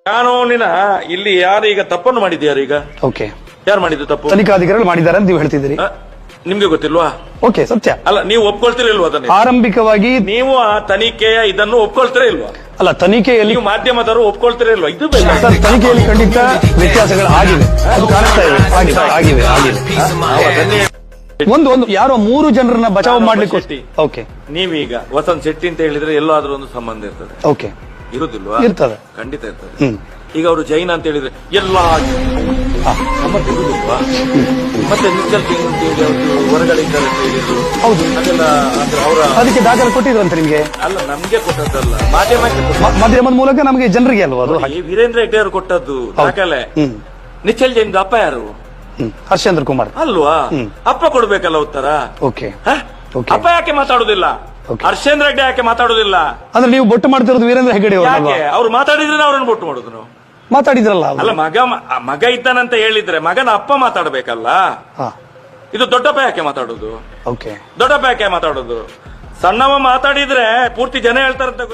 ಕಾನೂನಿನ ಇಲ್ಲಿ ಯಾರು ಈಗ ತಪ್ಪನ್ನು ಮಾಡಿದ್ಯಾರು? ಈಗ ಓಕೆ, ಯಾರು ಮಾಡಿದ್ದು ತಪ್ಪು? ತನಿಖಾಧಿಕಾರಿಗಳು ಮಾಡಿದ್ದಾರೆ ಅಂತ ನೀವು ಹೇಳ್ತಿದ್ದೀರಿ. ನಿಮ್ಗೆ ಗೊತ್ತಿಲ್ವಾ? ಓಕೆ, ಸತ್ಯ. ಅಲ್ಲ, ನೀವು ಒಪ್ಕೊಳ್ತೀರಾ ಇಲ್ವಾ ಅದನ್ನ? ಆರಂಭಿಕವಾಗಿ ನೀವು ಆ ತನಿಖೆಯ ಇದನ್ನು ಒಪ್ಕೊಳ್ತೀರಾ ಇಲ್ವಾ? ಅಲ್ಲ, ತನಿಖೆಯಲ್ಲಿ ನೀವು ಮಾಧ್ಯಮದವರು ಒಪ್ಕೊಳ್ತೀರಾ ಇಲ್ವಾ? ಇದು ಸರ್, ತನಿಖೆಯಲ್ಲಿ ಖಂಡಿತ ವ್ಯತ್ಯಾಸಗಳು ಆಗಿವೆ, ಅದು ಕಾಣಿಸ್ತಾ ಇವೆ. ಆಗಿವೆ. ಒಂದು ಯಾರೋ 3 ಜನರನ್ನ ಬಚಾವ್ ಮಾಡ್ಲಿಕ್ಕೆ. ಓಕೆ, ನೀವೀಗ ವಸಂತ್ ಶೆಟ್ಟಿ ಅಂತ ಹೇಳಿದ್ರೆ ಎಲ್ಲೋ ಆದ್ರೂ ಒಂದು ಸಂಬಂಧ ಇರ್ತದೆ. ಓಕೆ, ಇರುದಿಲ್ವಾ? ಇರ್ತದೆ, ಖಂಡಿತ ಇರ್ತದೆ. ಈಗ ಅವರು ಜೈನ ಅಂತ ಹೇಳಿದ್ರೆ ಎಲ್ಲ ಸಂಬಂಧ ಇರುದಿಲ್ವಾ? ಮತ್ತೆ ನಿಶ್ಚಲ್ ಸಿಂಗ್ ಅಂತ ಹೇಳಿ ಅವರು ಹೊರಗಡೆ ಇದ್ದಾರೆ ಅಂತ ಹೇಳಿದ್ರು. ಹೌದು, ಅದೆಲ್ಲ ಅವರ ಅದಕ್ಕೆ ದಾಖಲೆ ಕೊಟ್ಟಿದ್ರಂತೆ ನಿಮ್ಗೆ? ಅಲ್ಲ, ನಮ್ಗೆ ಕೊಟ್ಟದ್ದಲ್ಲ, ಮಾಧ್ಯಮಕ್ಕೆ ಮಾಧ್ಯಮದ ಮೂಲಕ ನಮಗೆ ಜನರಿಗೆ ಅಲ್ವಾ ಅದು? ವೀರೇಂದ್ರ ಹೆಗ್ಡೆ ಅವರು ಕೊಟ್ಟದ್ದು ದಾಖಲೆ. ನಿಶ್ಚಲ್ ಜೈನ್ ಅಪ್ಪ ಯಾರು? ಹರ್ಷೇಂದ್ರ ಕುಮಾರ್ ಅಲ್ವಾ? ಅಪ್ಪ ಕೊಡ್ಬೇಕಲ್ಲ ಉತ್ತರ. ಓಕೆ, ಅಪ್ಪ ಯಾಕೆ ಮಾತಾಡುದಿಲ್ಲ? ಹರ್ಷೇಂದ್ರ ಹೆಗ್ಡೆ ಯಾಕೆ ಮಾತಾಡುದಿಲ್ಲ? ಅಂದ್ರೆ ನೀವು ಬೊಟ್ಟು ಮಾಡ್ತಿರೋದು ವೀರೇಂದ್ರ ಹೆಗ್ಗಡೆ ಯಾಕೆ? ಅವ್ರು ಮಾತಾಡಿದ್ರೆ ಅವ್ರನ್ನ ಬೊಟ್ಟು ಮಾಡುದು ನಾವು ಮಾತಾಡಿದ್ರಲ್ಲ. ಅಲ್ಲ, ಮಗ ಇದ್ದಾನಂತ ಹೇಳಿದ್ರೆ ಮಗನ ಅಪ್ಪ ಮಾತಾಡ್ಬೇಕಲ್ಲ. ಇದು ದೊಡ್ಡಪ್ಪ ಯಾಕೆ ಮಾತಾಡುದು? ಓಕೆ, ದೊಡ್ಡಪ್ಪ ಯಾಕೆ ಮಾತಾಡುದು? ಸಣ್ಣವ ಮಾತಾಡಿದ್ರೆ ಪೂರ್ತಿ ಜನ ಹೇಳ್ತಾರಂತ